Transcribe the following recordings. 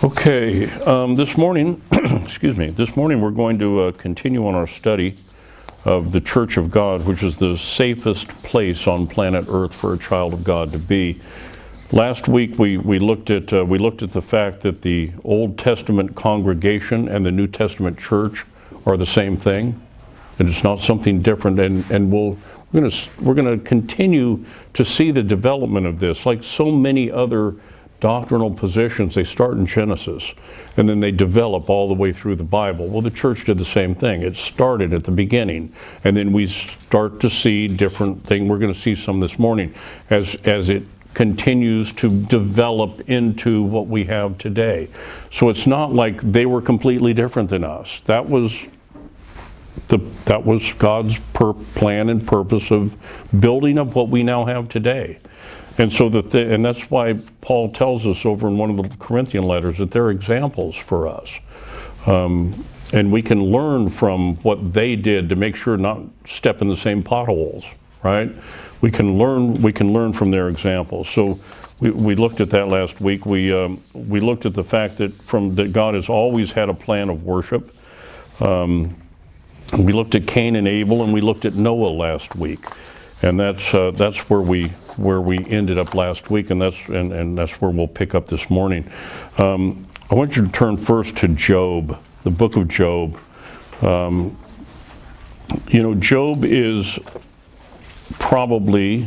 Okay, this morning, this morning we're going to continue on our study of the Church of God, which is the safest place on planet Earth for a child of God to be. Last week we looked at the fact that the Old Testament congregation and the New Testament church are the same thing, and it's not something different. And we're going to continue to see the development of this, like so many other doctrinal positions. They start in Genesis and then they develop all the way through the Bible. Well, the church did the same thing. It started at the beginning, and then we start to see different things. We're going to see some this morning as it continues to develop into what we have today. So it's not like they were completely different than us. That was God's plan and purpose of building up what we now have today. And so and that's why Paul tells us over in one of the Corinthian letters that they're examples for us. And we can learn from what they did to make sure not step in the same potholes, right? We can learn from their examples. So we looked at that last week. We looked at the fact that God has always had a plan of worship. We looked at Cain and Abel, and we looked at Noah last week. And that's where we ended up last week, and that's where we'll pick up this morning. I want you to turn first to Job, the book of Job. Job is probably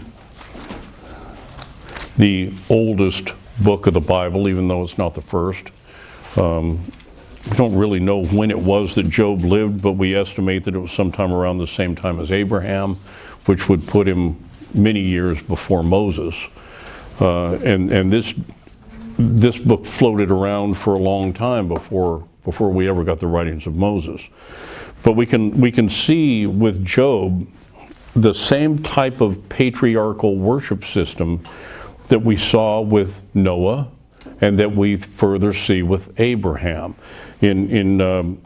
the oldest book of the Bible, even though it's not the first. We don't really know when it was that Job lived, but we estimate that it was sometime around the same time as Abraham, which would put him many years before Moses. And this book floated around for a long time before we ever got the writings of Moses. But we can see with Job the same type of patriarchal worship system that we saw with Noah and that we further see with Abraham. In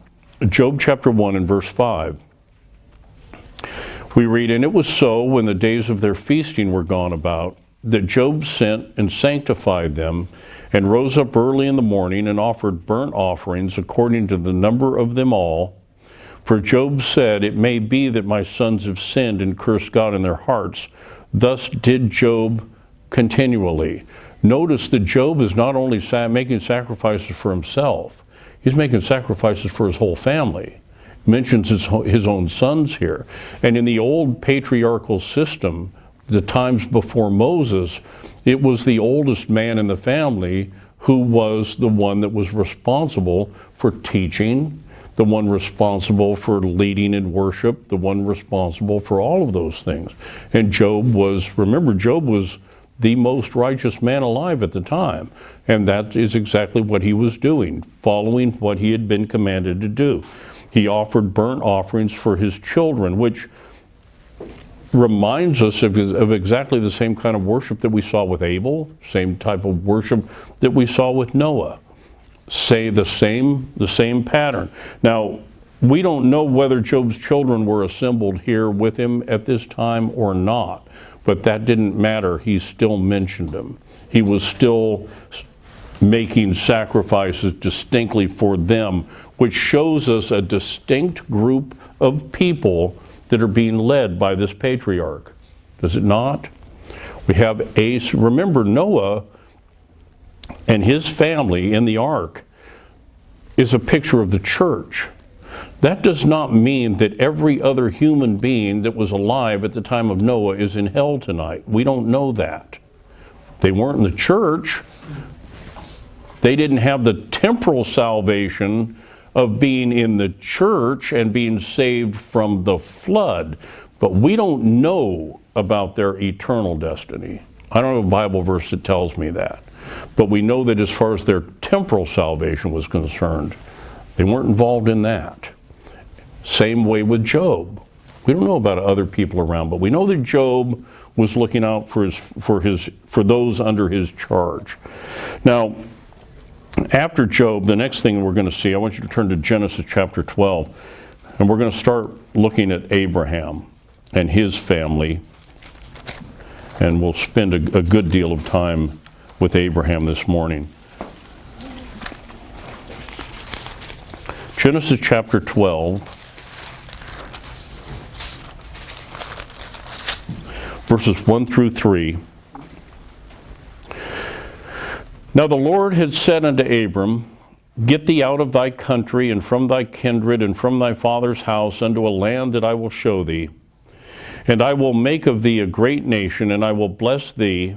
Job chapter 1 and verse 5, we read, "And it was so, when the days of their feasting were gone about, that Job sent and sanctified them, and rose up early in the morning, and offered burnt offerings according to the number of them all. For Job said, It may be that my sons have sinned and cursed God in their hearts. Thus did Job continually." Notice that Job is not only making sacrifices for himself, he's making sacrifices for his whole family. Mentions his own sons here. And in the old patriarchal system, the times before Moses, it was the oldest man in the family who was the one that was responsible for teaching, the one responsible for leading in worship, the one responsible for all of those things. And Job was the most righteous man alive at the time. And that is exactly what he was doing, following what he had been commanded to do. He offered burnt offerings for his children, which reminds us of exactly the same kind of worship that we saw with Abel, same type of worship that we saw with Noah. Say the same pattern. Now, we don't know whether Job's children were assembled here with him at this time or not, but that didn't matter. He still mentioned them. He was still making sacrifices distinctly for them, which shows us a distinct group of people that are being led by this patriarch. Does it not? We have remember Noah and his family in the ark is a picture of the church. That does not mean that every other human being that was alive at the time of Noah is in hell tonight. We don't know that. They weren't in the church. They didn't have the temporal salvation of being in the church and being saved from the flood. But we don't know about their eternal destiny. I don't have a Bible verse that tells me that. But we know that as far as their temporal salvation was concerned, they weren't involved in that. Same way with Job. We don't know about other people around, but we know that Job was looking out for those under his charge. Now, after Job, the next thing we're going to see, I want you to turn to Genesis chapter 12, and we're going to start looking at Abraham and his family, and we'll spend a good deal of time with Abraham this morning. Genesis chapter 12, verses 1 through 3. Now the Lord had said unto Abram, Get thee out of thy country, and from thy kindred, and from thy father's house, unto a land that I will show thee. And I will make of thee a great nation, and I will bless thee,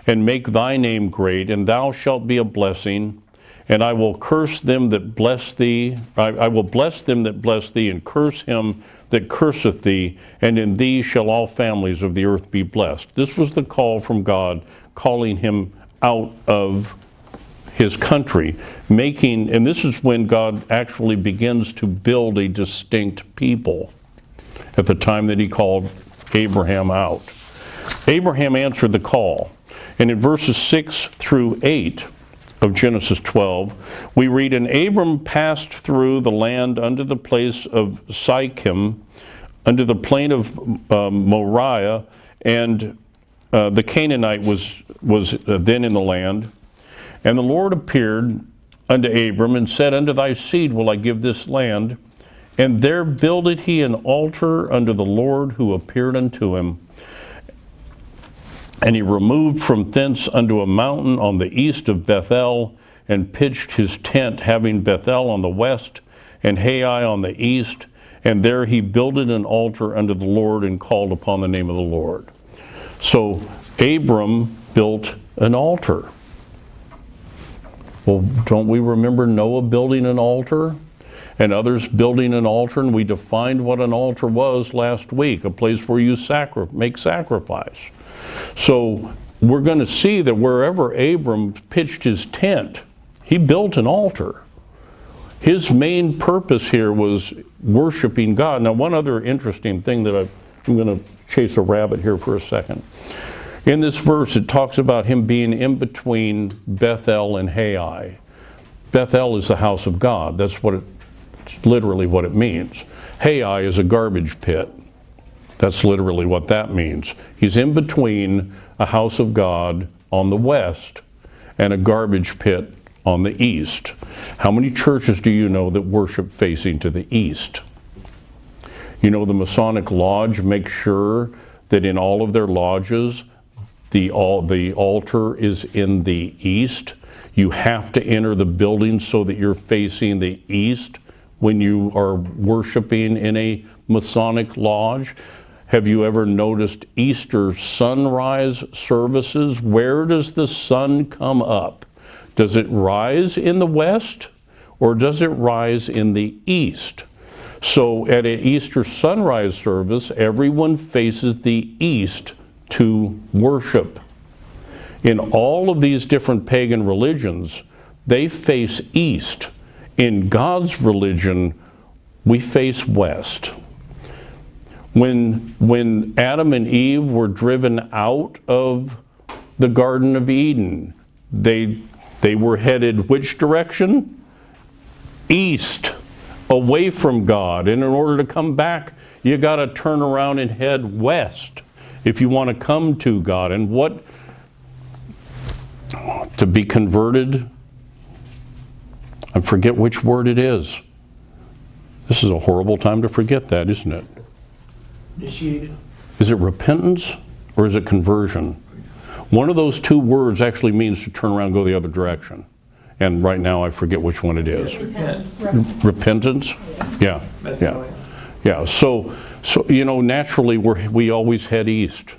and make thy name great, and thou shalt be a blessing. And I will curse them that bless thee. I will bless them that bless thee, and curse him that curseth thee. And in thee shall all families of the earth be blessed. This was the call from God, calling him out of his country, and this is when God actually begins to build a distinct people at the time that he called Abraham out. Abraham answered the call. And in verses 6 through 8 of Genesis 12, we read, And Abram passed through the land unto the place of Sichem, unto the plain of Moriah, and the Canaanite was then in the land. And the Lord appeared unto Abram, and said, Unto thy seed will I give this land. And there builded he an altar unto the Lord who appeared unto him. And he removed from thence unto a mountain on the east of Bethel, and pitched his tent, having Bethel on the west, and Hai on the east. And there he builded an altar unto the Lord, and called upon the name of the Lord. So Abram built an altar. Well, don't we remember Noah building an altar and others building an altar? And we defined what an altar was last week, a place where you make sacrifice. So we're going to see that wherever Abram pitched his tent, he built an altar. His main purpose here was worshiping God. Now, one other interesting thing that I'm going to chase a rabbit here for a second. In this verse, it talks about him being in between Bethel and Hai. Bethel is the house of God. That's literally what it means. Hai is a garbage pit. That's literally what that means. He's in between a house of God on the west and a garbage pit on the east. How many churches do you know that worship facing to the east? You know, the Masonic Lodge makes sure that in all of their lodges, the altar is in the east. You have to enter the building so that you're facing the east when you are worshiping in a Masonic lodge. Have you ever noticed Easter sunrise services? Where does the sun come up? Does it rise in the west or does it rise in the east? So at an Easter sunrise service, everyone faces the east to worship. In all of these different pagan religions, they face east. In God's religion, we face west. When Adam and Eve were driven out of the Garden of Eden, they were headed which direction? East, away from God. And in order to come back, you got to turn around and head west if you want to come to God. And what? To be converted, I forget which word it is. This is a horrible time to forget that, isn't it? Initiated. Is it repentance or is it conversion? One of those two words actually means to turn around and go the other direction. And right now I forget which one it is. Repentance? Yeah. Yeah. Yeah. So you know, naturally we always head east.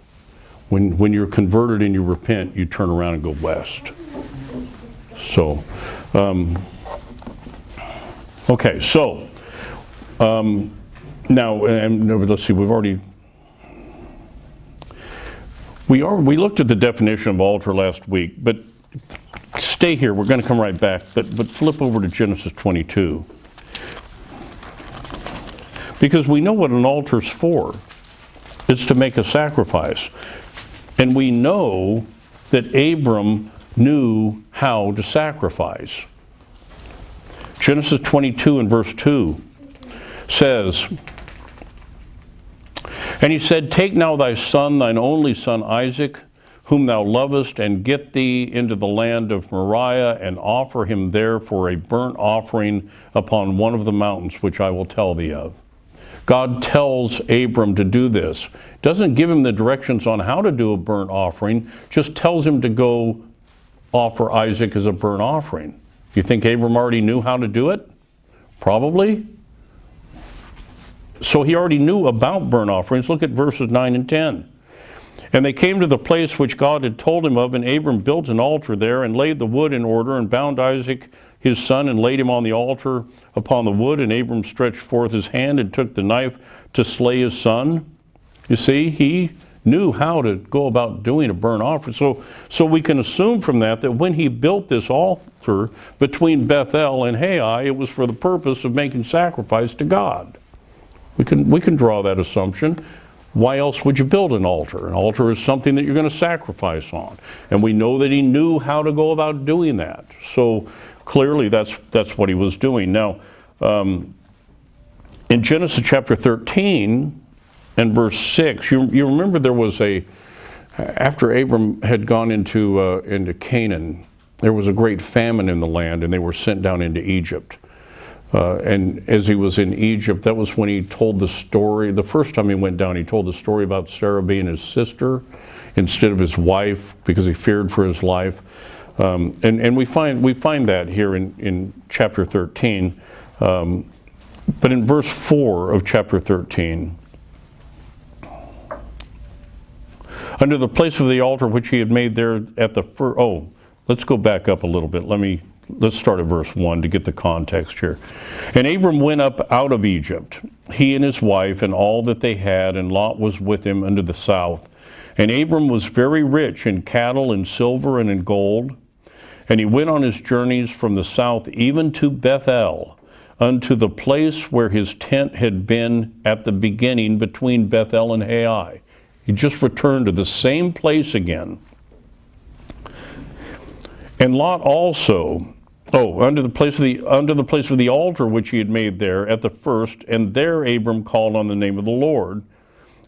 When you're converted and you repent, you turn around and go west. So, okay, so now, and let's see, we looked at the definition of altar last week, but stay here, we're going to come right back, but flip over to Genesis 22. Because we know what an altar's for. It's to make a sacrifice. And we know that Abram knew how to sacrifice. Genesis 22 and verse 2 says, And he said, Take now thy son, thine only son Isaac, whom thou lovest, and get thee into the land of Moriah, and offer him there for a burnt offering upon one of the mountains which I will tell thee of. God tells Abram to do this. Doesn't give him the directions on how to do a burnt offering, just tells him to go offer Isaac as a burnt offering. You think Abram already knew how to do it? Probably. So he already knew about burnt offerings. Look at verses 9 and 10. And they came to the place which God had told him of, and Abram built an altar there, and laid the wood in order, and bound Isaac his son, and laid him on the altar upon the wood. And Abram stretched forth his hand, and took the knife to slay his son. You see, he knew how to go about doing a burnt offering. So we can assume from that when he built this altar between Bethel and Hai, it was for the purpose of making sacrifice to God. We can draw that assumption. Why else would you build an altar? An altar is something that you're going to sacrifice on. And we know that he knew how to go about doing that. So clearly that's what he was doing. Now, in Genesis chapter 13 and verse 6, you remember there was after Abram had gone into Canaan, there was a great famine in the land, and they were sent down into Egypt. And as he was in Egypt, that was when he told the story. The first time he went down, he told the story about Sarah being his sister instead of his wife, because he feared for his life. And we find that here in chapter 13. But in verse 4 of chapter 13, under the place of the altar which he had made there at the first. Oh, let's go back up a little bit. Let's start at verse 1 to get the context here. And Abram went up out of Egypt, he and his wife, and all that they had, and Lot was with him unto the south. And Abram was very rich in cattle and silver and in gold. And he went on his journeys from the south even to Bethel, unto the place where his tent had been at the beginning between Bethel and Hai. He just returned to the same place again. And Lot also, under the place of the altar which he had made there at the first, and there Abram called on the name of the Lord.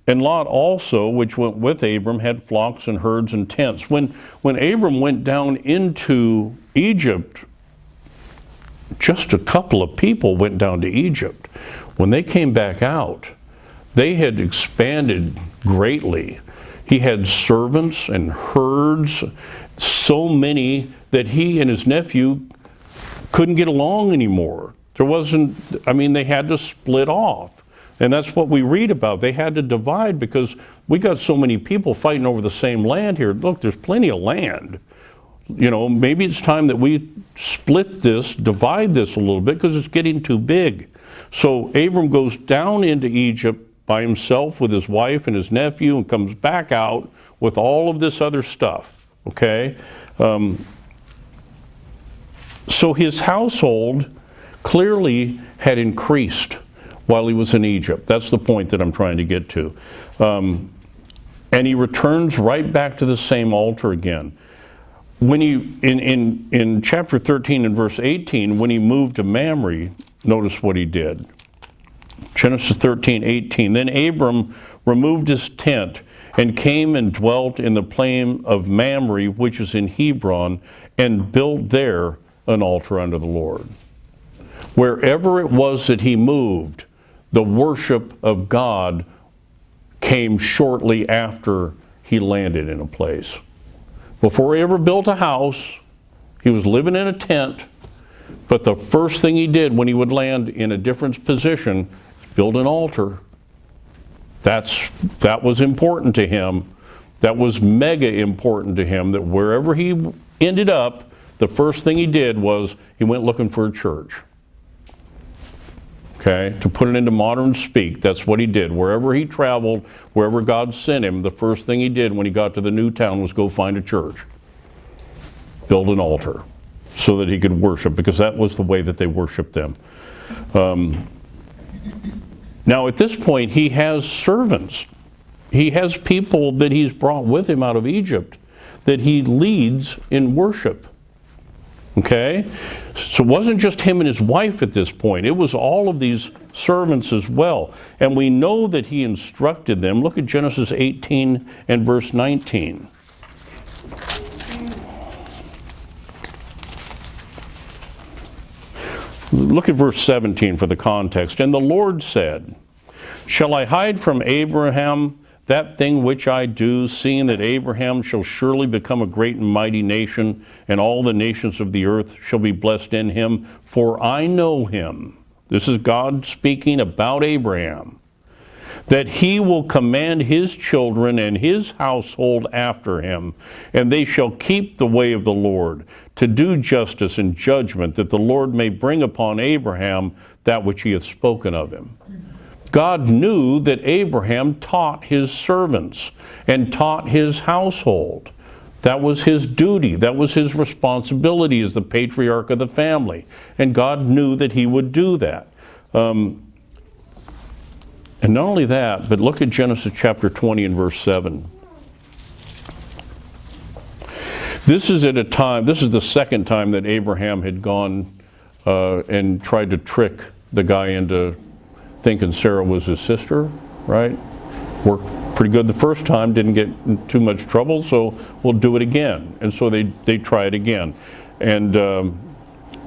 And Lot also, which went with Abram, had flocks and herds and tents. When Abram went down into Egypt, just a couple of people went down to Egypt. When they came back out, they had expanded greatly. He had servants and herds, so many that he and his nephew couldn't get along anymore. They had to split off. And that's what we read about. They had to divide because we got so many people fighting over the same land here. Look, there's plenty of land. Maybe it's time that we split this, divide this a little bit, because it's getting too big. So Abram goes down into Egypt by himself with his wife and his nephew, and comes back out with all of this other stuff. Okay? So his household clearly had increased while he was in Egypt. That's the point that I'm trying to get to. And he returns right back to the same altar again. When in chapter 13 and verse 18, when he moved to Mamre, notice what he did. Genesis 13:18. Then Abram removed his tent and came and dwelt in the plain of Mamre, which is in Hebron, and built there an altar unto the Lord. Wherever it was that he moved, the worship of God came shortly after he landed in a place. Before he ever built a house, he was living in a tent, but the first thing he did when he would land in a different position, build an altar. That was important to him. That was mega important to him, that wherever he ended up, the first thing he did was he went looking for a church. Okay, to put it into modern speak, that's what he did. Wherever he traveled, wherever God sent him, the first thing he did when he got to the new town was go find a church. Build an altar so that he could worship, because that was the way that they worshiped them. Now at this point, he has servants. He has people that he's brought with him out of Egypt that he leads in worship. Okay? So it wasn't just him and his wife at this point. It was all of these servants as well. And we know that he instructed them. Look at Genesis 18 and verse 19. Look at verse 17 for the context. And the Lord said, shall I hide from Abraham that thing which I do, seeing that Abraham shall surely become a great and mighty nation, and all the nations of the earth shall be blessed in him? For I know him. This is God speaking about Abraham. That he will command his children and his household after him, and they shall keep the way of the Lord, to do justice and judgment, that the Lord may bring upon Abraham that which he hath spoken of him. God knew that Abraham taught his servants and taught his household. That was his duty. That was his responsibility as the patriarch of the family. And God knew that he would do that. And not only that, but look at Genesis chapter 20 and verse 7. This is at a time, this is the second time that Abraham had gone and tried to trick the guy into thinking Sarah was his sister, right? Worked pretty good the first time, didn't get in too much trouble, so we'll do it again. And so they try it again. And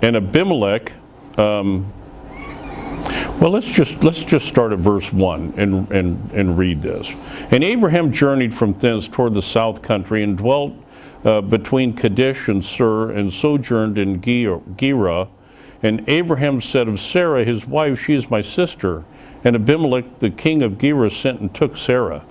Abimelech, well, let's just start at verse 1 and read this. And Abraham journeyed from thence toward the south country, and dwelt between Kadesh and Sur, and sojourned in Gerar. And Abraham said of Sarah his wife, she is my sister. And Abimelech the king of Gerar sent and took Sarah.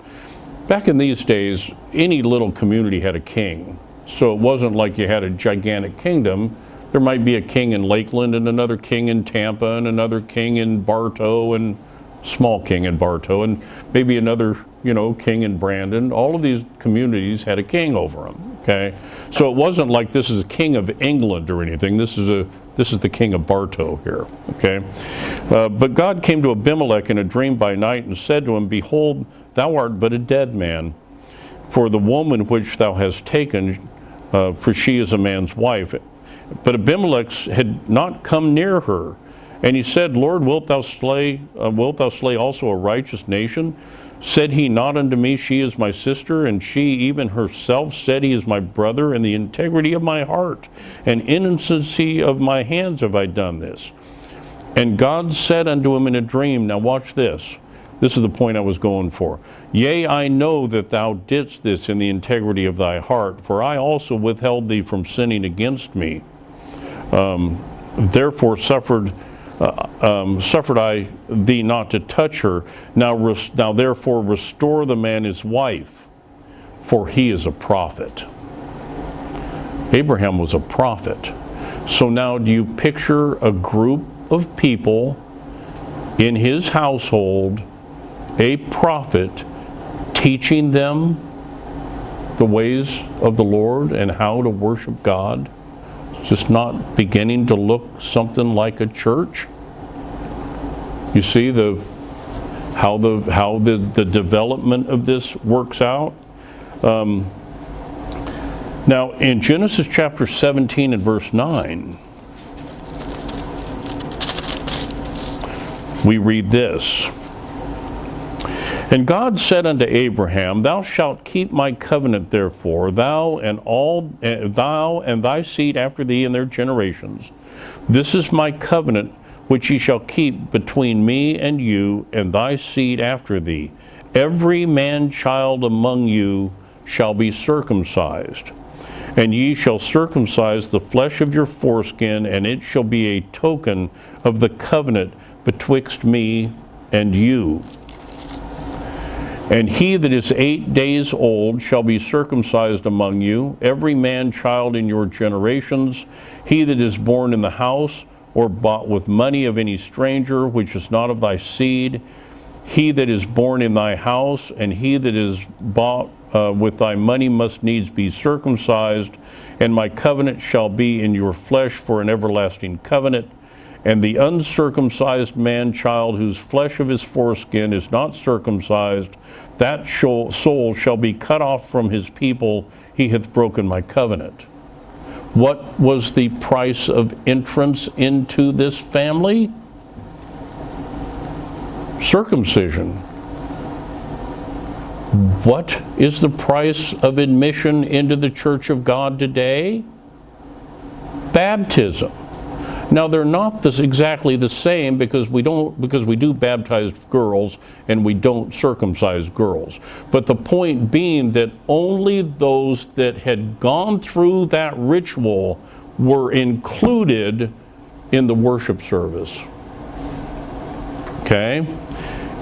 Back in these days, any little community had a king. So it wasn't like you had a gigantic kingdom. There might be a king in Lakeland, and another king in Tampa, and another king in Bartow, and small king in Bartow, and maybe another, king in Brandon. All of these communities had a king over them, okay? So it wasn't like this is a king of England or anything. This is the king of Bartow here, okay? But God came to Abimelech in a dream by night and said to him, behold, thou art but a dead man, for the woman which thou hast taken, for she is a man's wife. But Abimelech had not come near her. And he said, Lord, wilt thou slay also a righteous nation? Said he not unto me, she is my sister? And she even herself said, he is my brother. In the integrity of my heart and innocency of my hands have I done this. And God said unto him in a dream, now watch this. This is the point I was going for. Yea, I know that thou didst this in the integrity of thy heart, for I also withheld thee from sinning against me. Therefore suffered I thee not to touch her. Now therefore restore the man his wife, for he is a prophet. Abraham was a prophet. So now do you picture a group of people in his household, a prophet, teaching them the ways of the Lord and how to worship God? Just not beginning to look something like a church. You see how the development of this works out. Now in Genesis chapter 17 and verse 9, we read this. And God said unto Abraham, thou shalt keep my covenant, therefore, thou and thy seed after thee in their generations. This is my covenant which ye shall keep between me and you and thy seed after thee. Every man child among you shall be circumcised. And ye shall circumcise the flesh of your foreskin, and it shall be a token of the covenant betwixt me and you. And he that is 8 days old shall be circumcised among you, every man child in your generations, he that is born in the house, or bought with money of any stranger, which is not of thy seed, he that is born in thy house, and he that is bought with thy money must needs be circumcised, and my covenant shall be in your flesh for an everlasting covenant. And the uncircumcised man child, whose flesh of his foreskin is not circumcised, that soul shall be cut off from his people. He hath broken my covenant. What was the price of entrance into this family? Circumcision. What is the price of admission into the church of God today? Baptism. Now they're not exactly the same because we do baptize girls and we don't circumcise girls. But the point being that only those that had gone through that ritual were included in the worship service. Okay?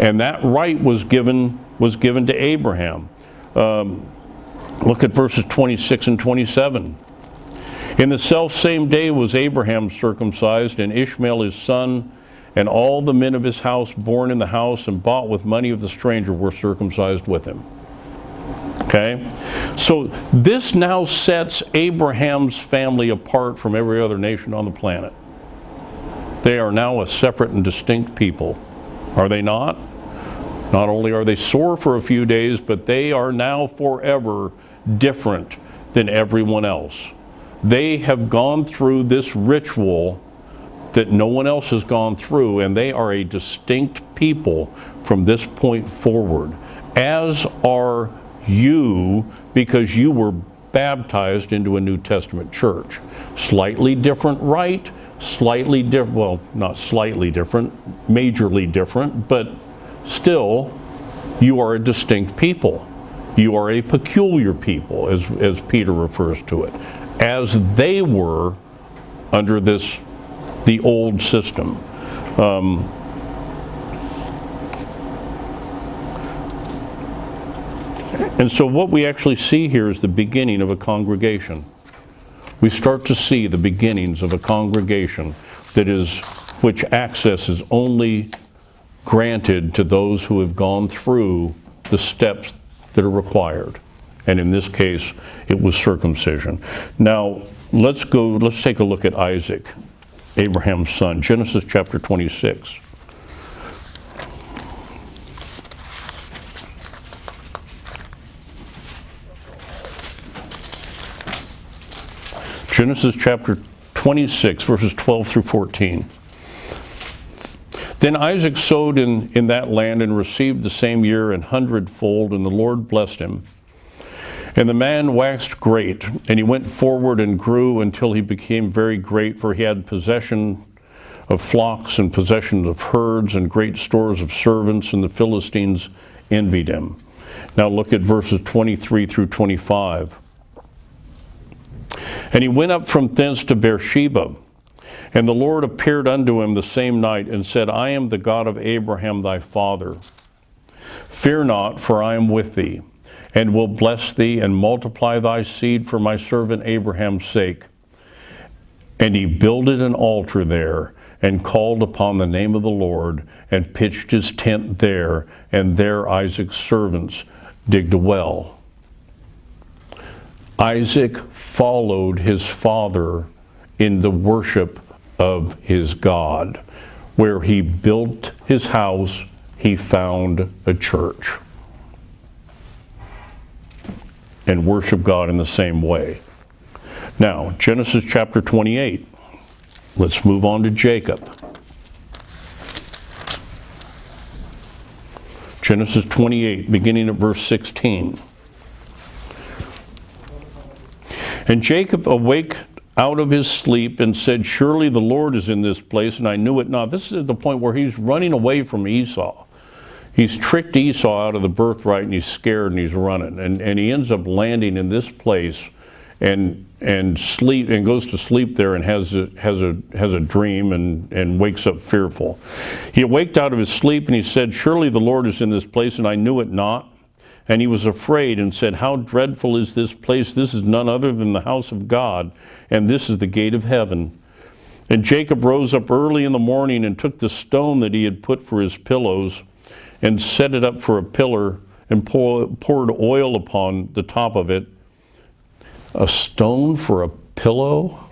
And that right was given to Abraham. Look at verses 26 and 27. In the selfsame day was Abraham circumcised, and Ishmael his son, and all the men of his house born in the house and bought with money of the stranger were circumcised with him. Okay? So this now sets Abraham's family apart from every other nation on the planet. They are now a separate and distinct people. Are they not? Not only are they sore for a few days, but they are now forever different than everyone else. They have gone through this ritual that no one else has gone through, and they are a distinct people from this point forward, as are you, because you were baptized into a New Testament church. Slightly different rite, slightly different, well, not slightly different, majorly different, but still, you are a distinct people. You are a peculiar people, as Peter refers to it, as they were under the old system. And so what we actually see here is the beginning of a congregation. We start to see the beginnings of a congregation which access is only granted to those who have gone through the steps that are required. And in this case, it was circumcision. Now, let's take a look at Isaac, Abraham's son. Genesis chapter 26. Genesis chapter 26, verses 12 through 14. Then Isaac sowed in that land and received the same year an hundredfold, and the Lord blessed him. And the man waxed great, and he went forward and grew until he became very great, for he had possession of flocks and possession of herds and great stores of servants, and the Philistines envied him. Now look at verses 23 through 25. And he went up from thence to Beersheba, and the Lord appeared unto him the same night, and said, I am the God of Abraham thy father. Fear not, for I am with thee, and will bless thee, and multiply thy seed for my servant Abraham's sake. And he builded an altar there, and called upon the name of the Lord, and pitched his tent there, and there Isaac's servants digged a well. Isaac followed his father in the worship of his God. Where he built his house, he found a church. And worship God in the same way. Now, Genesis chapter 28. Let's move on to Jacob. Genesis 28, beginning at verse 16. And Jacob awaked out of his sleep and said, surely the Lord is in this place, and I knew it not. This is at the point where he's running away from Esau. He's tricked Esau out of the birthright, and he's scared, and he's running. And he ends up landing in this place and goes to sleep there and has a dream and wakes up fearful. He awaked out of his sleep, and he said, surely the Lord is in this place, and I knew it not. And he was afraid and said, how dreadful is this place? This is none other than the house of God, and this is the gate of heaven. And Jacob rose up early in the morning and took the stone that he had put for his pillows and set it up for a pillar and poured oil upon the top of it. A stone for a pillow?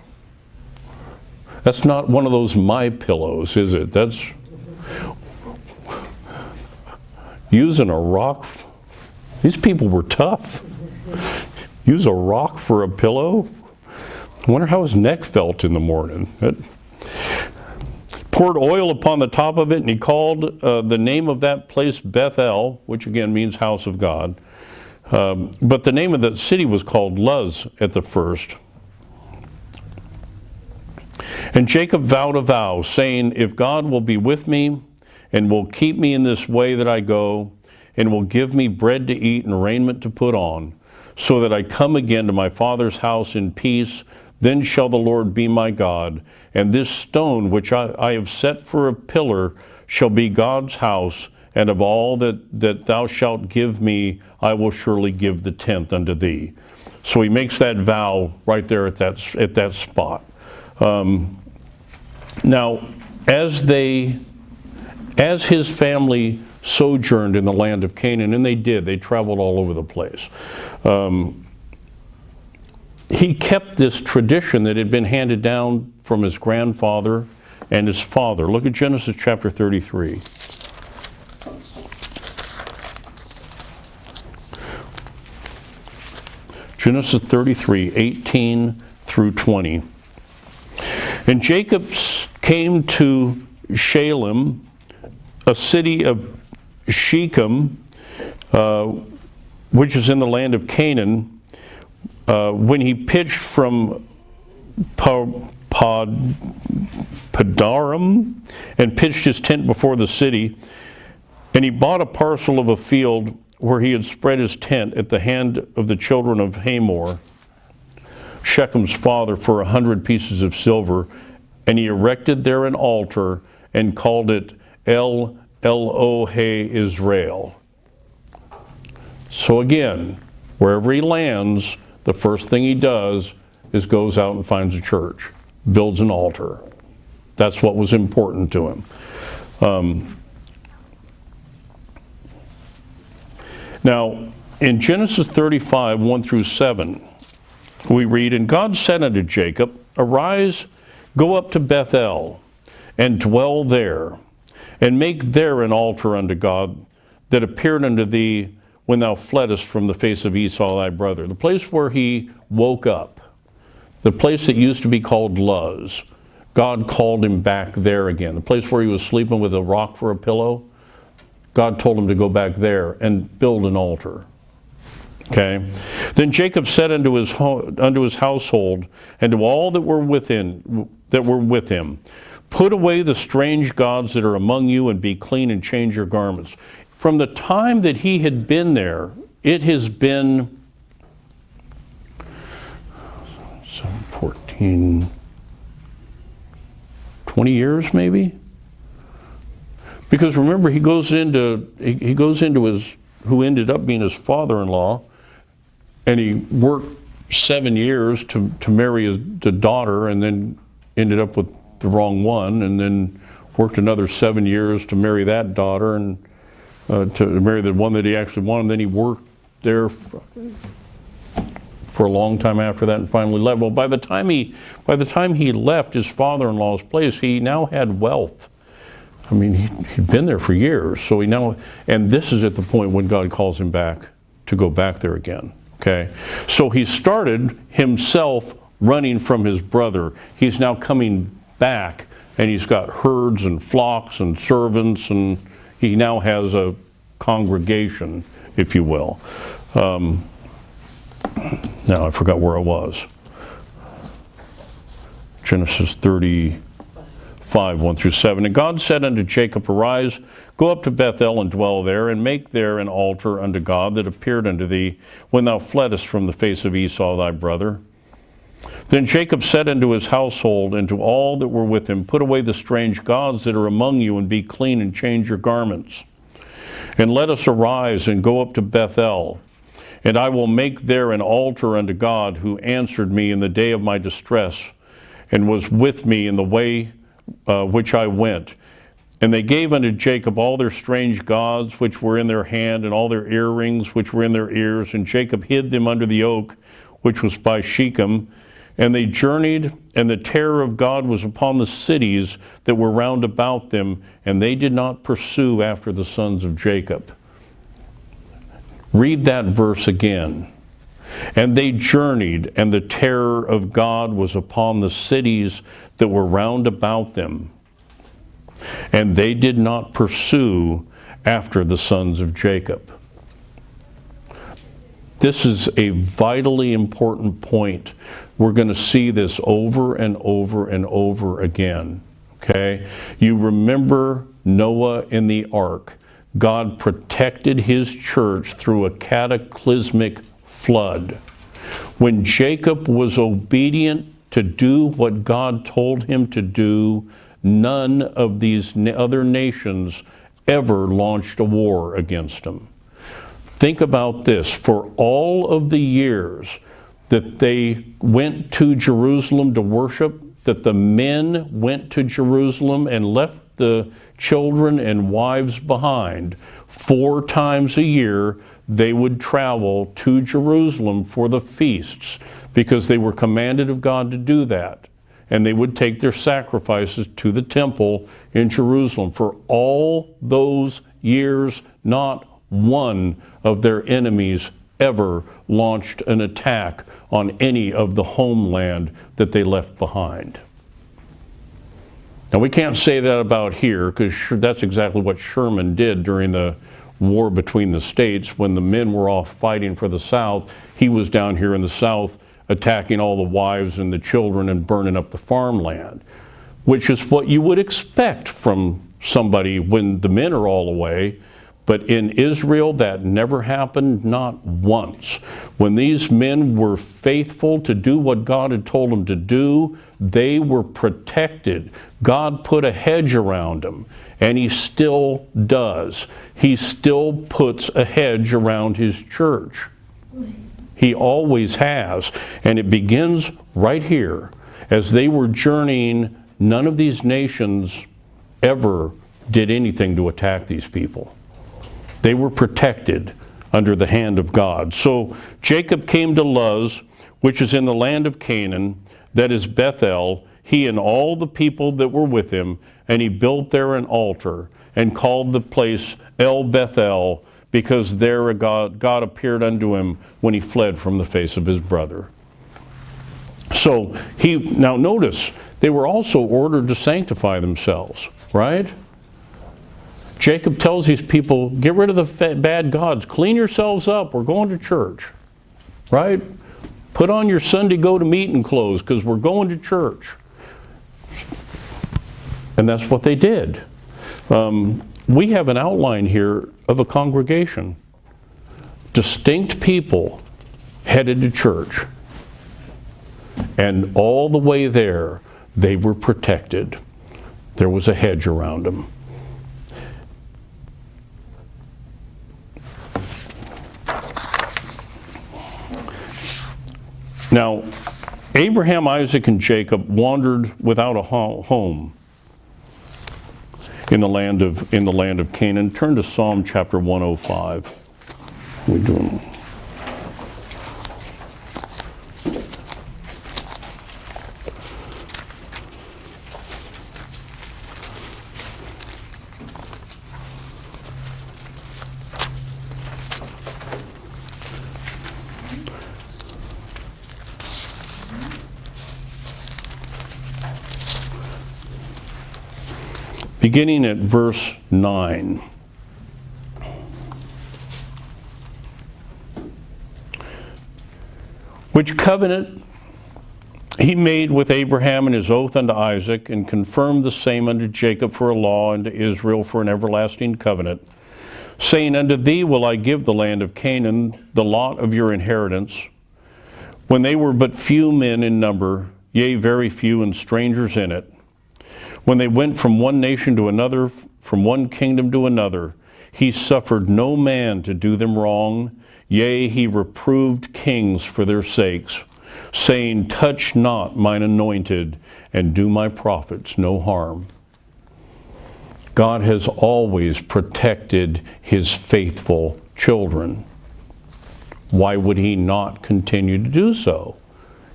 That's not one of those my pillows, is it? That's using a rock. These people were tough. Use a rock for a pillow? I wonder how his neck felt in the morning. Poured oil upon the top of it, and he called the name of that place Bethel, which again means house of God. But the name of the city was called Luz at the first. And Jacob vowed a vow, saying, if God will be with me, and will keep me in this way that I go, and will give me bread to eat and raiment to put on, so that I come again to my father's house in peace, then shall the Lord be my God, and this stone which I have set for a pillar shall be God's house, and of all that thou shalt give me, I will surely give the tenth unto thee. So he makes that vow right there at that spot. Now, as his family sojourned in the land of Canaan, and they traveled all over the place, he kept this tradition that had been handed down from his grandfather and his father. Look at Genesis chapter 33. Genesis 33, 18 through 20. And Jacob came to Shalem, a city of Shechem, which is in the land of Canaan, when he pitched from Padaram and pitched his tent before the city. And he bought a parcel of a field where he had spread his tent at the hand of the children of Hamor, Shechem's father, for 100 pieces of silver. And he erected there an altar and called it El Elohe Israel. So again, wherever he lands, the first thing he does is goes out and finds a church, builds an altar. That's what was important to him. Now, in Genesis 35, 1 through 7, we read, and God said unto Jacob, arise, go up to Bethel, and dwell there, and make there an altar unto God that appeared unto thee when thou fleddest from the face of Esau thy brother. The place where he woke up, the place that used to be called Luz, God called him back there again. The place where he was sleeping with a rock for a pillow, God told him to go back there and build an altar. Okay. Then Jacob said unto his household and to all that were with him, put away the strange gods that are among you, and be clean and change your garments. From the time that he had been there, it has been 14, 20 years maybe. Because remember, he goes into his, who ended up being his father-in-law, and he worked 7 years to marry the daughter, and then ended up with the wrong one, and then worked another 7 years to marry that daughter, and to marry the one that he actually wanted. And then he worked there for a long time after that, and finally left. Well, by the time he left his father-in-law's place, he now had wealth. I mean, he'd been there for years, so and this is at the point when God calls him back to go back there again, okay? So he started himself running from his brother. He's now coming back, and he's got herds and flocks and servants, and he now has a congregation, if you will. Now I forgot where I was. Genesis 35, 1 through 7. And God said unto Jacob, arise, go up to Bethel and dwell there, and make there an altar unto God that appeared unto thee when thou fleddest from the face of Esau thy brother. Then Jacob said unto his household and to all that were with him, put away the strange gods that are among you, and be clean and change your garments. And let us arise and go up to Bethel, and I will make there an altar unto God, who answered me in the day of my distress, and was with me in the way which I went. And they gave unto Jacob all their strange gods which were in their hand, and all their earrings which were in their ears. And Jacob hid them under the oak which was by Shechem. And they journeyed, and the terror of God was upon the cities that were round about them, and they did not pursue after the sons of Jacob. Read that verse again. And they journeyed, and the terror of God was upon the cities that were round about them, and they did not pursue after the sons of Jacob. This is a vitally important point. We're going to see this over and over and over again. Okay? You remember Noah in the ark. God protected his church through a cataclysmic flood. When Jacob was obedient to do what God told him to do, none of these other nations ever launched a war against him. Think about this. For all of the years that they went to Jerusalem to worship, that the men went to Jerusalem and left the children and wives behind, 4 times a year they would travel to Jerusalem for the feasts because they were commanded of God to do that. And they would take their sacrifices to the temple in Jerusalem. For all those years, not one of their enemies ever launched an attack on any of the homeland that they left behind. Now, we can't say that about here, because that's exactly what Sherman did during the war between the states. When the men were off fighting for the South, he was down here in the South attacking all the wives and the children and burning up the farmland, which is what you would expect from somebody when the men are all away. But in Israel, that never happened, not once. When these men were faithful to do what God had told them to do, they were protected. God put a hedge around them, and he still does. He still puts a hedge around his church. He always has. And it begins right here. As they were journeying, none of these nations ever did anything to attack these people. They were protected under the hand of God. So Jacob came to Luz, which is in the land of Canaan, that is Bethel, he and all the people that were with him, and he built there an altar and called the place El Bethel, because there God appeared unto him when he fled from the face of his brother. So now notice, they were also ordered to sanctify themselves, right? Jacob tells these people, get rid of the bad gods, clean yourselves up, we're going to church, right? Put on your Sunday go-to-meeting clothes, because we're going to church. And that's what they did. We have an outline here of a congregation. Distinct people headed to church. And all the way there, they were protected. There was a hedge around them. Now, Abraham, Isaac, and Jacob wandered without a home in the land of Canaan. Turn to Psalm chapter 105. We're doing. Beginning at verse 9. Which covenant he made with Abraham and his oath unto Isaac, and confirmed the same unto Jacob for a law, and to Israel for an everlasting covenant, saying, unto thee will I give the land of Canaan, the lot of your inheritance, when they were but few men in number, yea, very few, and strangers in it. When they went from one nation to another, from one kingdom to another, he suffered no man to do them wrong. Yea, he reproved kings for their sakes, saying, touch not mine anointed, and do my prophets no harm. God has always protected his faithful children. Why would he not continue to do so?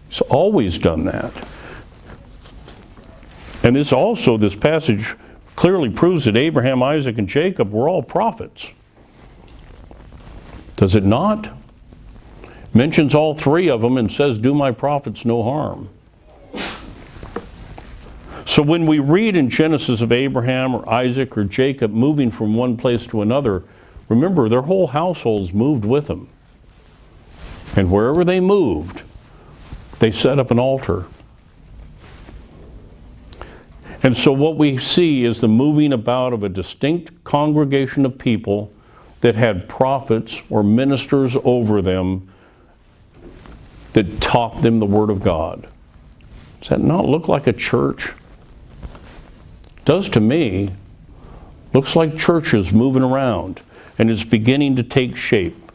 He's always done that. And this passage clearly proves that Abraham, Isaac, and Jacob were all prophets. Does it not? Mentions all 3 of them and says, do my prophets no harm. So when we read in Genesis of Abraham or Isaac or Jacob moving from one place to another, remember their whole households moved with them. And wherever they moved, they set up an altar. And so what we see is the moving about of a distinct congregation of people that had prophets or ministers over them that taught them the Word of God. Does that not look like a church? It does to me. Looks like churches moving around, and it's beginning to take shape.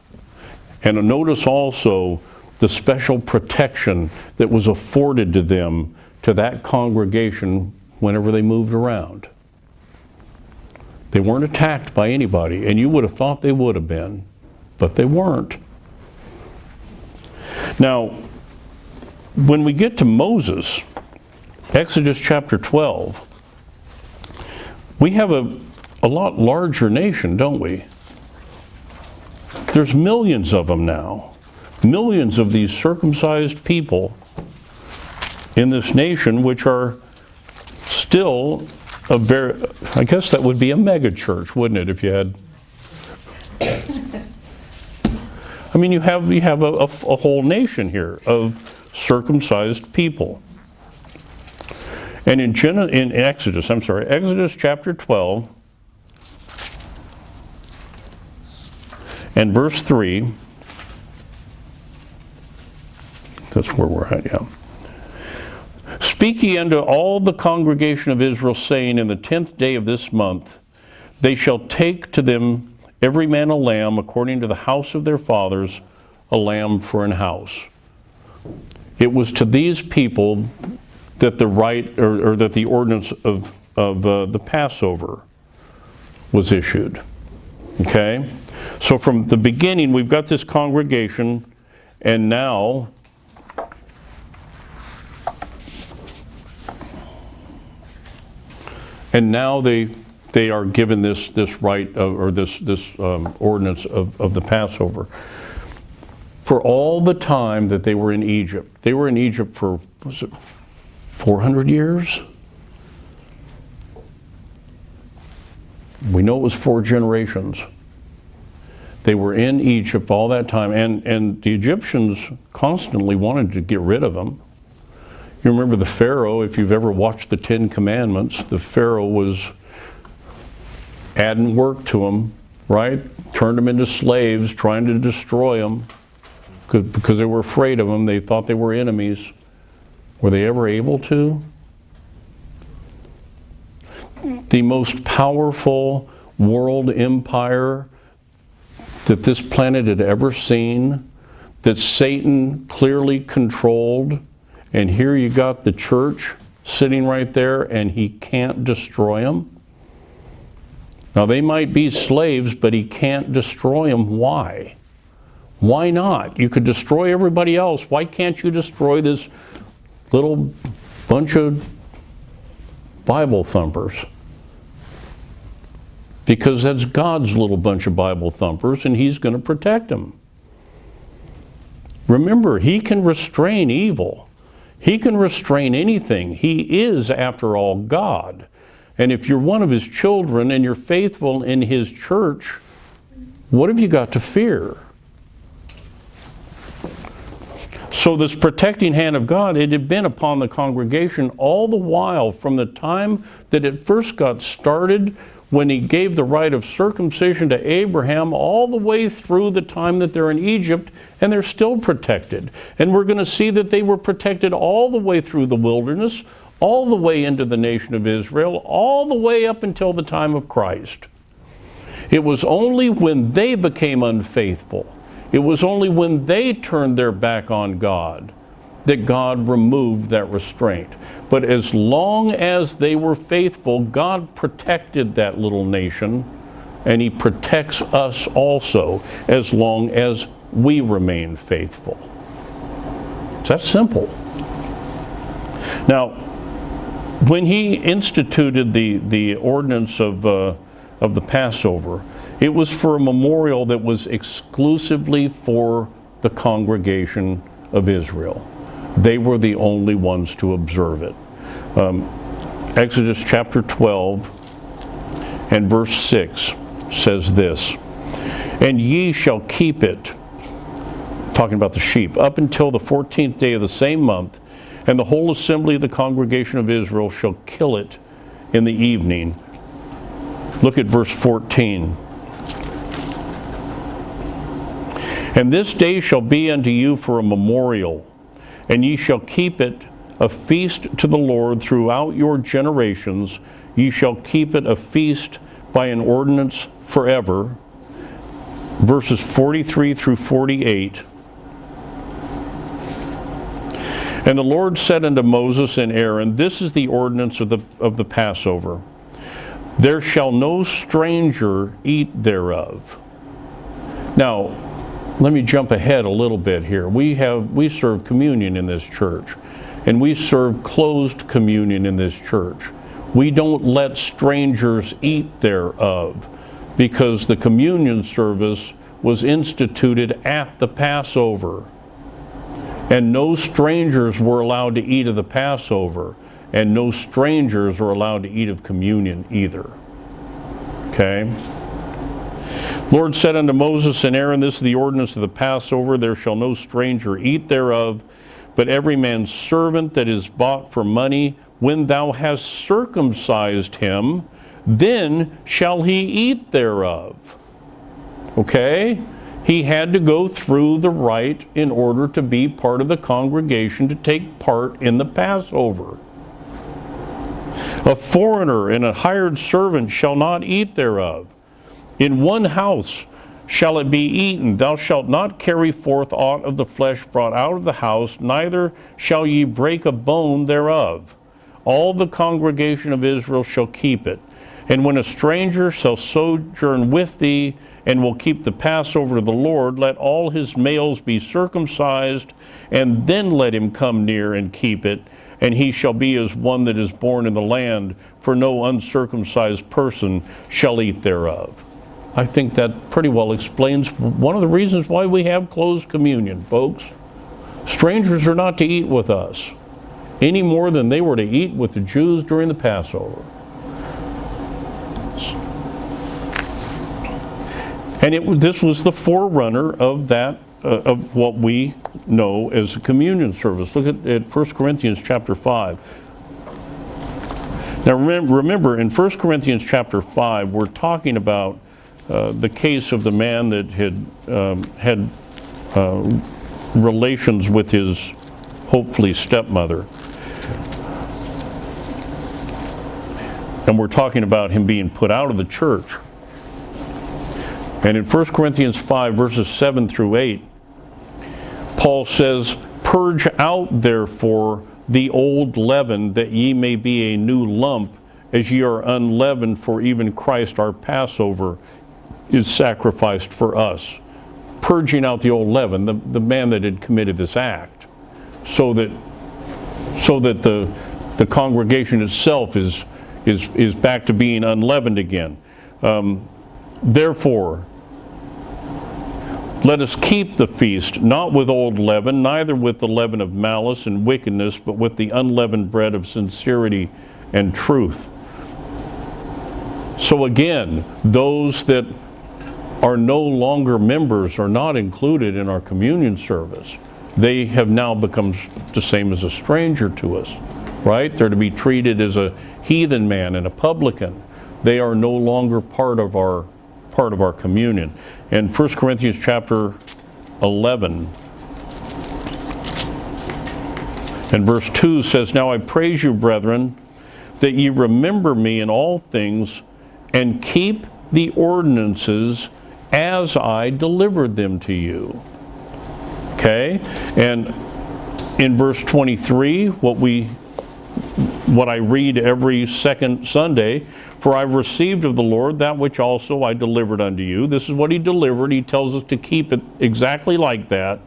And notice also the special protection that was afforded to them, to that congregation, whenever they moved around. They weren't attacked by anybody, and you would have thought they would have been, but they weren't. Now, when we get to Moses, Exodus chapter 12, we have a lot larger nation, don't we? There's millions of them now. Millions of these circumcised people in this nation, which are still a very, I guess that would be a mega church, wouldn't it, if you had? I mean, you have a whole nation here of circumcised people. And in Exodus chapter 12 and verse 3, that's where we're at, yeah. Speak ye unto all the congregation of Israel, saying, in the 10th day of this month, they shall take to them every man a lamb according to the house of their fathers, a lamb for an house. It was to these people that the right, or that the ordinance of the Passover was issued. Okay? So from the beginning, we've got this congregation, and now they are given this right or this ordinance of the Passover. For all the time that they were in Egypt, they were in Egypt for, was it 400 years? We know it was 4 generations. They were in Egypt all that time, and the Egyptians constantly wanted to get rid of them. You remember the Pharaoh, if you've ever watched the 10 Commandments, the Pharaoh was adding work to them, right? Turned them into slaves, trying to destroy them because they were afraid of them. They thought they were enemies. Were they ever able to? The most powerful world empire that this planet had ever seen, that Satan clearly controlled, and here you got the church sitting right there, and he can't destroy them. Now they might be slaves, but he can't destroy them. Why? Why not? You could destroy everybody else. Why can't you destroy this little bunch of Bible thumpers? Because that's God's little bunch of Bible thumpers, and he's going to protect them. Remember, he can restrain evil. He can restrain anything. He is, after all, God. And if you're one of his children and you're faithful in his church, what have you got to fear? So this protecting hand of God, it had been upon the congregation all the while, from the time that it first got started, when he gave the right of circumcision to Abraham, all the way through the time that they're in Egypt, and they're still protected. And we're going to see that they were protected all the way through the wilderness, all the way into the nation of Israel, all the way up until the time of Christ. It was only when they became unfaithful, it was only when they turned their back on God, that God removed that restraint. But as long as they were faithful, God protected that little nation, and he protects us also as long as we remain faithful. It's that simple. Now, when he instituted the ordinance of the Passover, it was for a memorial that was exclusively for the congregation of Israel. They were the only ones to observe it. Exodus chapter 12 and verse 6 says this, "And ye shall keep it," talking about the sheep, up until the 14th day of the same month, and the whole assembly of the congregation of Israel shall kill it in the evening. Look at verse 14. And this day shall be unto you for a memorial, and ye shall keep it a feast to the Lord throughout your generations. Ye shall keep it a feast by an ordinance forever. Verses 43 through 48. And the Lord said unto Moses and Aaron, this is the ordinance of the Passover. There shall no stranger eat thereof. Now, let me jump ahead a little bit here. We serve communion in this church, and we serve closed communion in this church. We don't let strangers eat thereof, because the communion service was instituted at the Passover. And no strangers were allowed to eat of the Passover, and no strangers were allowed to eat of communion either. Okay? Lord said unto Moses and Aaron, this is the ordinance of the Passover. There shall no stranger eat thereof, but every man's servant that is bought for money, when thou hast circumcised him, then shall he eat thereof. Okay? He had to go through the rite in order to be part of the congregation, to take part in the Passover. A foreigner and a hired servant shall not eat thereof. In one house shall it be eaten. Thou shalt not carry forth aught of the flesh brought out of the house, neither shall ye break a bone thereof. All the congregation of Israel shall keep it. And when a stranger shall sojourn with thee, and will keep the Passover to the Lord, let all his males be circumcised, and then let him come near and keep it, and he shall be as one that is born in the land, for no uncircumcised person shall eat thereof. I think that pretty well explains one of the reasons why we have closed communion, folks. Strangers are not to eat with us, any more than they were to eat with the Jews during the Passover. And this was the forerunner of that, of what we know as a communion service. Look at 1 Corinthians chapter 5. Now remember, in 1 Corinthians chapter 5, we're talking about the case of the man that had relations with his, hopefully, stepmother. And we're talking about him being put out of the church. And in 1 Corinthians 5, verses 7 through 8, Paul says, purge out therefore the old leaven, that ye may be a new lump, as ye are unleavened, for even Christ our Passover is sacrificed for us. Purging out the old leaven, the man that had committed this act, so that the congregation itself is back to being unleavened again. Therefore, let us keep the feast, not with old leaven, neither with the leaven of malice and wickedness, but with the unleavened bread of sincerity and truth. So again, those that are no longer members are not included in our communion service. They have now become the same as a stranger to us, right? They're to be treated as a heathen man and a publican. They are no longer part of our communion. And 1 Corinthians chapter 11 and verse 2 says, now I praise you, brethren, that ye remember me in all things, and keep the ordinances as I delivered them to you. Okay? And in verse 23, what I read every second Sunday, for I received of the Lord that which also I delivered unto you. This is what he delivered. He tells us to keep it exactly like that.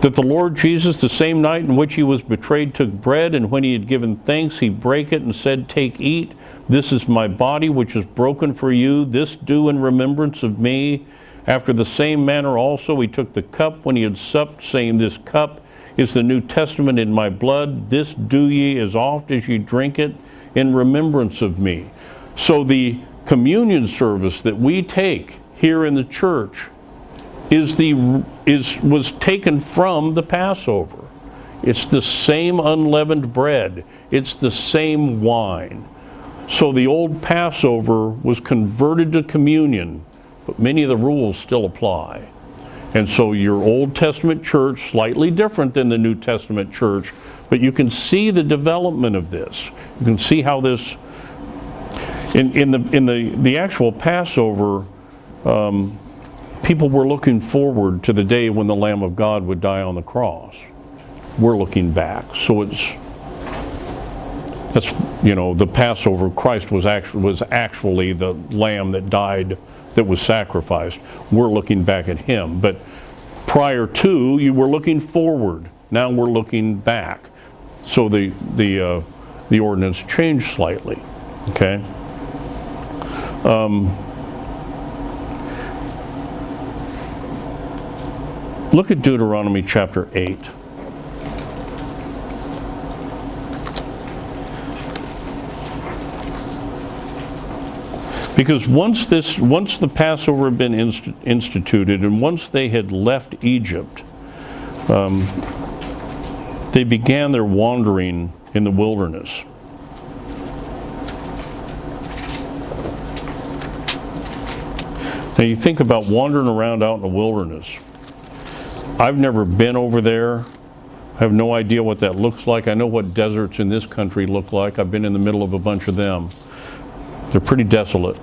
That the Lord Jesus, the same night in which he was betrayed, took bread, and when he had given thanks, he brake it and said, take, eat. This is my body, which is broken for you. This do in remembrance of me. After the same manner also he took the cup when he had supped, saying, this cup is the New Testament in my blood. This do ye as oft as ye drink it in remembrance of me. So the communion service that we take here in the church was taken from the Passover. It's the same unleavened bread. It's the same wine. So the old Passover was converted to communion, but many of the rules still apply. And so your Old Testament church, slightly different than the New Testament church, but you can see the development of this. You can see how this, in the actual Passover, people were looking forward to the day when the Lamb of God would die on the cross. We're looking back. So that's, you know, the Passover, Christ was actually the lamb that died, that was sacrificed. We're looking back at him. But prior to, you were looking forward. Now we're looking back. So the ordinance changed slightly. Okay. Look at Deuteronomy chapter 8. Because once the Passover had been instituted, and once they had left Egypt, they began their wandering in the wilderness. Now you think about wandering around out in the wilderness. I've never been over there. I have no idea what that looks like. I know what deserts in this country look like. I've been in the middle of a bunch of them. They're pretty desolate.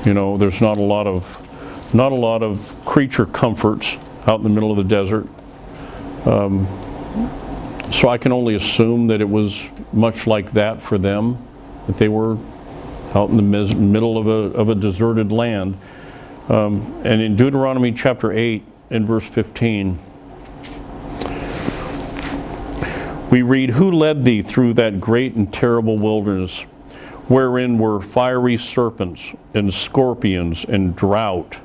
You know, there's not a lot of creature comforts out in the middle of the desert. So I can only assume that it was much like that for them, that they were out in the middle of a deserted land. And in Deuteronomy chapter 8 and verse 15, we read, "Who led thee through that great and terrible wilderness, wherein were fiery serpents and scorpions and drought,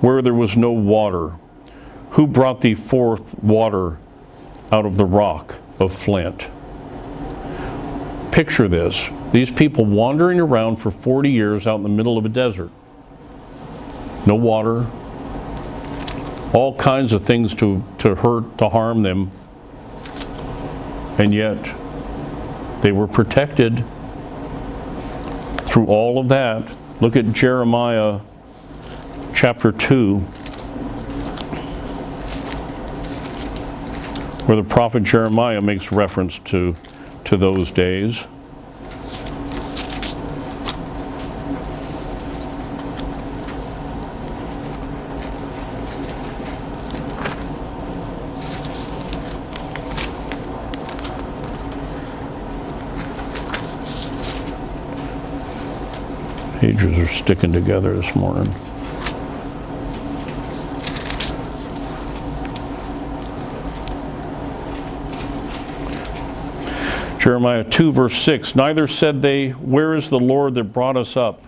where there was no water? Who brought thee forth water out of the rock of flint?" Picture this. These people wandering around for 40 years out in the middle of a desert. No water. All kinds of things to hurt, to harm them. And yet, they were protected through all of that. Look at Jeremiah chapter 2, where the prophet Jeremiah makes reference to those days. Pages are sticking together this morning. Jeremiah 2 verse 6, "Neither said they, Where is the Lord that brought us up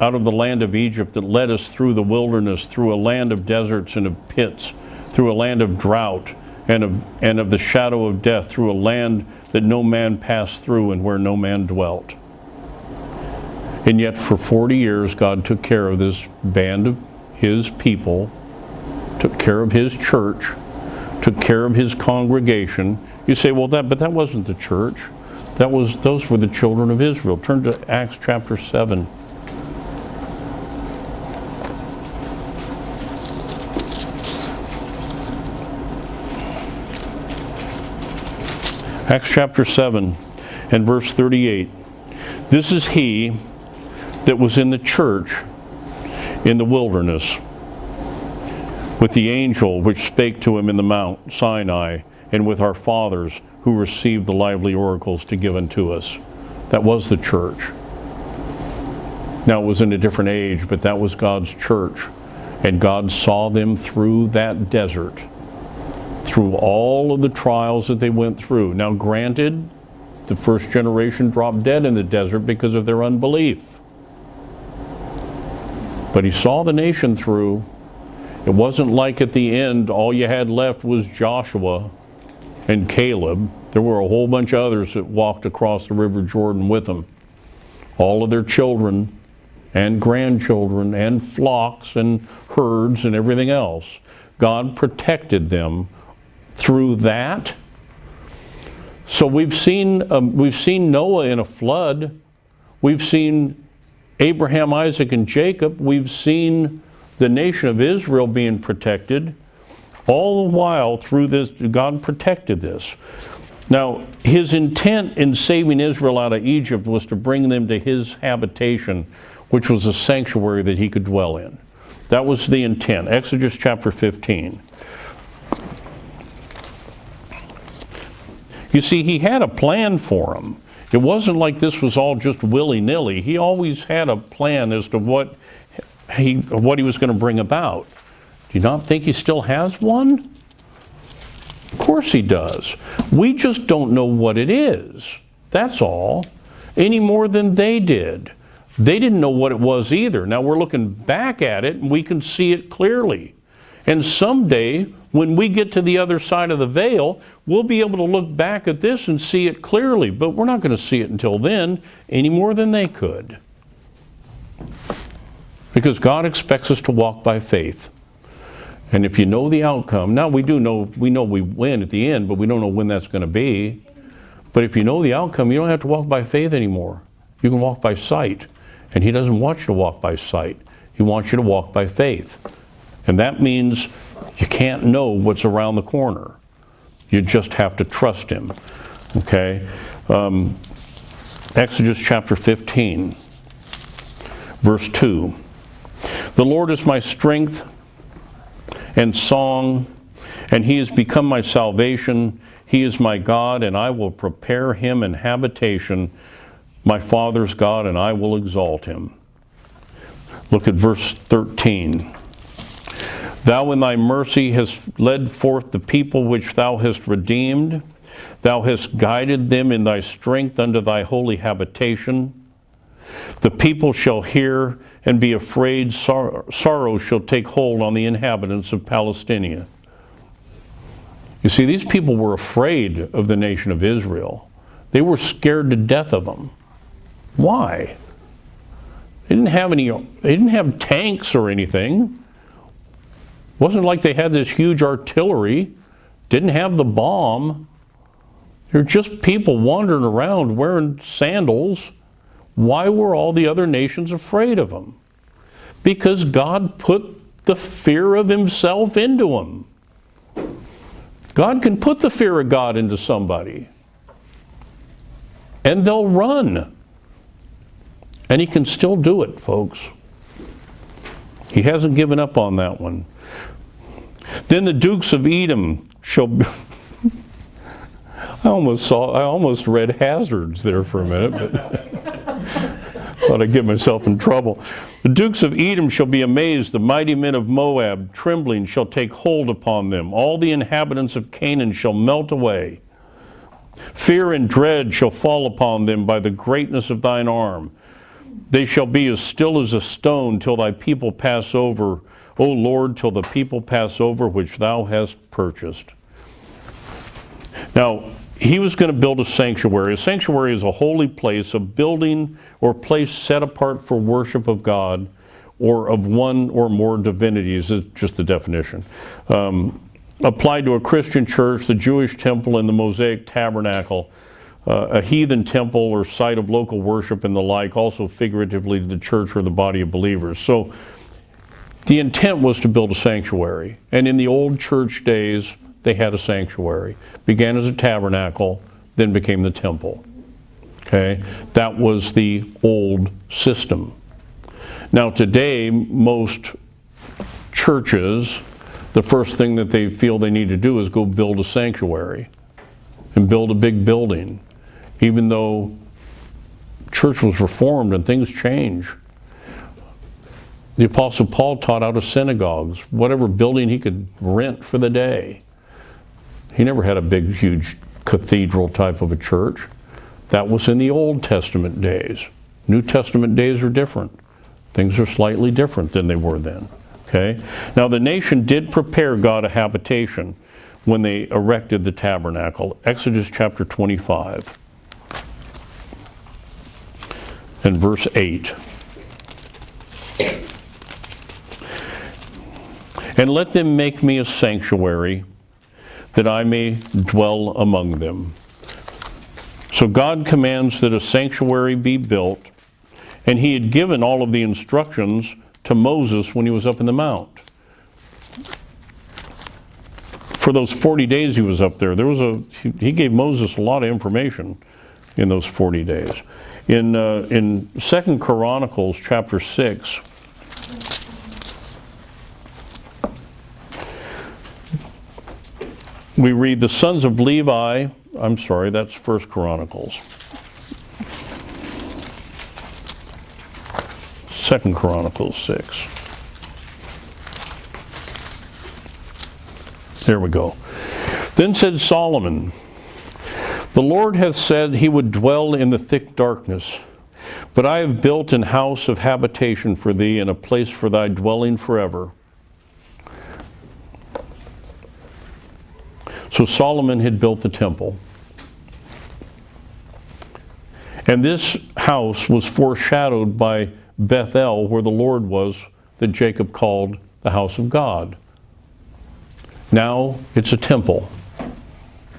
out of the land of Egypt, that led us through the wilderness, through a land of deserts and of pits, through a land of drought and of the shadow of death, through a land that no man passed through and where no man dwelt." And yet for 40 years, God took care of this band of his people, took care of his church, took care of his congregation. You say, well, but that wasn't the church. Those were the children of Israel. Turn to Acts chapter 7. Acts chapter 7 and verse 38. "This is he that was in the church in the wilderness with the angel which spake to him in the Mount Sinai, and with our fathers who received the lively oracles to give unto us." That was the church. Now it was in a different age, but that was God's church. And God saw them through that desert, through all of the trials that they went through. Now granted, the first generation dropped dead in the desert because of their unbelief. But he saw the nation through. It wasn't like at the end all you had left was Joshua and Caleb. There were a whole bunch of others that walked across the river Jordan with them. All of their children and grandchildren and flocks and herds and everything else. God protected them through that. So we've seen Noah in a flood. We've seen Abraham, Isaac, and Jacob. We've seen the nation of Israel being protected. All the while through this, God protected this. Now, his intent in saving Israel out of Egypt was to bring them to his habitation, which was a sanctuary that he could dwell in. That was the intent. Exodus chapter 15. You see, he had a plan for them. It wasn't like this was all just willy-nilly. He always had a plan as to what he was going to bring about. Do you not think he still has one? Of course he does. We just don't know what it is. That's all. Any more than they did. They didn't know what it was either. Now we're looking back at it and we can see it clearly. And someday, when we get to the other side of the veil, we'll be able to look back at this and see it clearly. But we're not going to see it until then, any more than they could. Because God expects us to walk by faith. And if you know the outcome, now we know we win at the end, but we don't know when that's going to be. But if you know the outcome, you don't have to walk by faith anymore. You can walk by sight. And he doesn't want you to walk by sight. He wants you to walk by faith. And that means you can't know what's around the corner. You just have to trust him. Okay? Exodus chapter 15, verse 2. The Lord is my strength and song, and he has become my salvation. He is my God, and I will prepare him an habitation, my father's God, and I will exalt him. Look at verse 13. Thou in thy mercy hast led forth the people which thou hast redeemed. Thou hast guided them in thy strength unto thy holy habitation. The people shall hear and be afraid. Sorrow shall take hold on the inhabitants of Palestine. You see, these people were afraid of the nation of Israel. They were scared to death of them. Why? They didn't have tanks or anything. It wasn't like they had this huge artillery. Didn't have the bomb. They're just people wandering around wearing sandals. Why were all the other nations afraid of them? Because God put the fear of himself into them. God can put the fear of God into somebody, and they'll run. And he can still do it, folks. He hasn't given up on that one. Then the dukes of Edom shall be I almost read hazards there for a minute, but thought I'd get myself in trouble. The dukes of Edom shall be amazed. The mighty men of Moab, trembling, shall take hold upon them. All the inhabitants of Canaan shall melt away. Fear and dread shall fall upon them by the greatness of thine arm. They shall be as still as a stone till thy people pass over, O Lord, till the people pass over which thou hast purchased. Now, he was going to build a sanctuary. A sanctuary is a holy place, a building or place set apart for worship of God or of one or more divinities. It's just the definition. Applied to a Christian church, the Jewish temple, and the Mosaic tabernacle, a heathen temple or site of local worship and the like, also figuratively the church or the body of believers. So the intent was to build a sanctuary. And in the old church days, they had a sanctuary. Began as a tabernacle, then became the temple. Okay? That was the old system. Now today, most churches, the first thing that they feel they need to do is go build a sanctuary and build a big building, even though church was reformed and things change. The Apostle Paul taught out of synagogues, whatever building he could rent for the day. He never had a big, huge cathedral type of a church. That was in the Old Testament days. New Testament days are different. Things are slightly different than they were then. Okay? Now the nation did prepare God a habitation when they erected the tabernacle. Exodus chapter 25 and verse 8. and let them make me a sanctuary, that I may dwell among them. So God commands that a sanctuary be built, and he had given all of the instructions to Moses when he was up in the mount. For those 40 days he was up there, he gave Moses a lot of information in those 40 days. In 2 Chronicles chapter 6, we read, the sons of Levi, I'm sorry, that's 1 Chronicles. 2 Chronicles 6. There we go. Then said Solomon, the Lord hath said he would dwell in the thick darkness, but I have built an house of habitation for thee, and a place for thy dwelling forever. So Solomon had built the temple. And this house was foreshadowed by Bethel, where the Lord was, that Jacob called the house of God. Now it's a temple.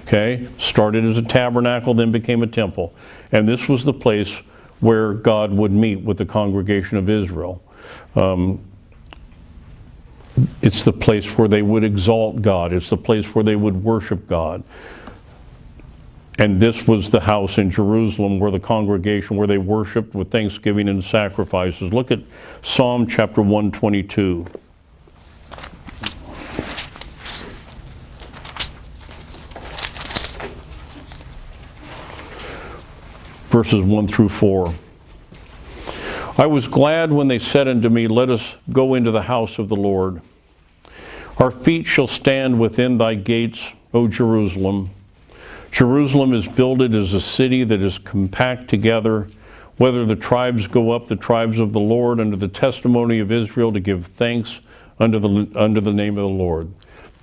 Okay? Started as a tabernacle, then became a temple. And this was the place where God would meet with the congregation of Israel. It's the place where they would exalt God. It's the place where they would worship God. And this was the house in Jerusalem where the congregation, where they worshiped with thanksgiving and sacrifices. Look at Psalm chapter 122. Verses 1 through 4. I was glad when they said unto me, let us go into the house of the Lord. Our feet shall stand within thy gates, O Jerusalem. Jerusalem is builded as a city that is compact together, whether the tribes go up, the tribes of the Lord, under the testimony of Israel, to give thanks under the name of the Lord.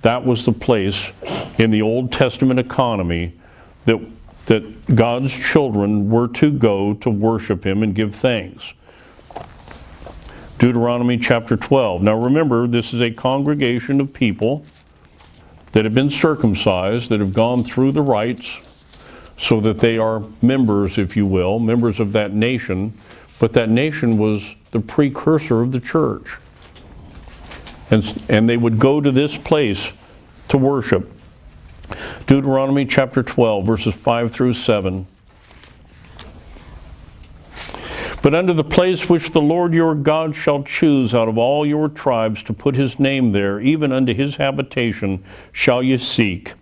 That was the place in the Old Testament economy that God's children were to go to worship him and give thanks. Deuteronomy chapter 12. Now remember, this is a congregation of people that have been circumcised, that have gone through the rites, so that they are members, if you will, members of that nation. But that nation was the precursor of the church. And they would go to this place to worship. Deuteronomy chapter 12, verses 5 through 7. But unto the place which the Lord your God shall choose out of all your tribes to put his name there, even unto his habitation, shall ye seek,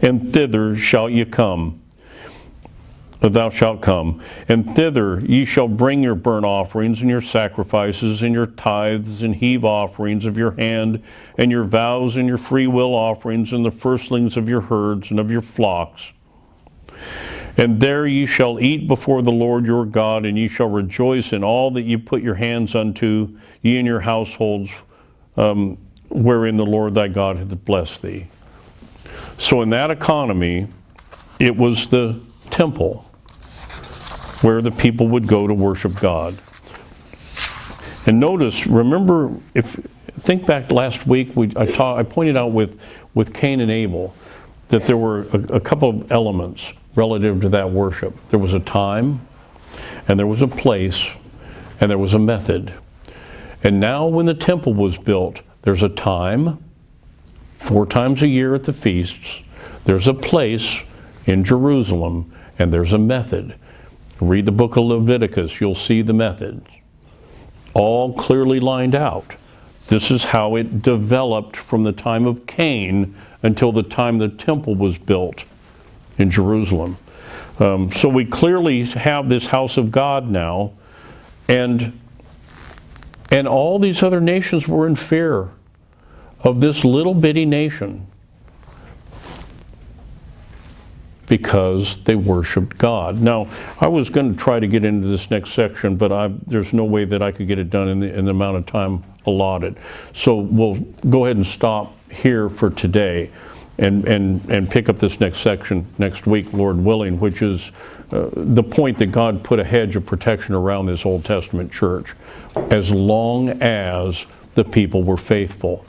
and thither shall ye come. Thou shalt come, and thither ye shall bring your burnt offerings and your sacrifices and your tithes and heave offerings of your hand and your vows and your free will offerings and the firstlings of your herds and of your flocks. And there ye shall eat before the Lord your God, and ye shall rejoice in all that ye put your hands unto, ye and your households, wherein the Lord thy God hath blessed thee. So in that economy, it was the temple where the people would go to worship God. And notice, remember, think back last week, I pointed out with Cain and Abel that there were a couple of elements relative to that worship. There was a time, and there was a place, and there was a method. And now when the temple was built, there's a time, 4 times a year at the feasts, there's a place in Jerusalem, and there's a method. Read the book of Leviticus, you'll see the methods. All clearly lined out. This is how it developed from the time of Cain until the time the temple was built in Jerusalem. So we clearly have this house of God now, and all these other nations were in fear of this little bitty nation because they worshiped God. Now, I was going to try to get into this next section, but there's no way that I could get it done in the amount of time allotted. So we'll go ahead and stop here for today and pick up this next section next week, Lord willing, which is the point that God put a hedge of protection around this Old Testament church as long as the people were faithful.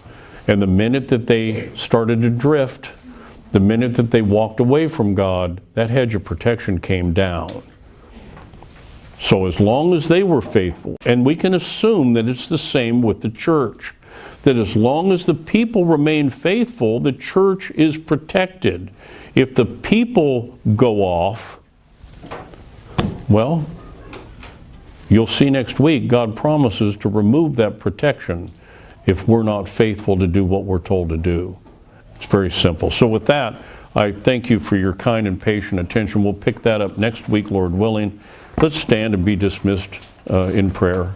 And the minute that they started to drift, the minute that they walked away from God, that hedge of protection came down. So as long as they were faithful, and we can assume that it's the same with the church, that as long as the people remain faithful, the church is protected. If the people go off, well, you'll see next week God promises to remove that protection if we're not faithful to do what we're told to do. It's very simple. So with that, I thank you for your kind and patient attention. We'll pick that up next week, Lord willing. Let's stand and be dismissed in prayer.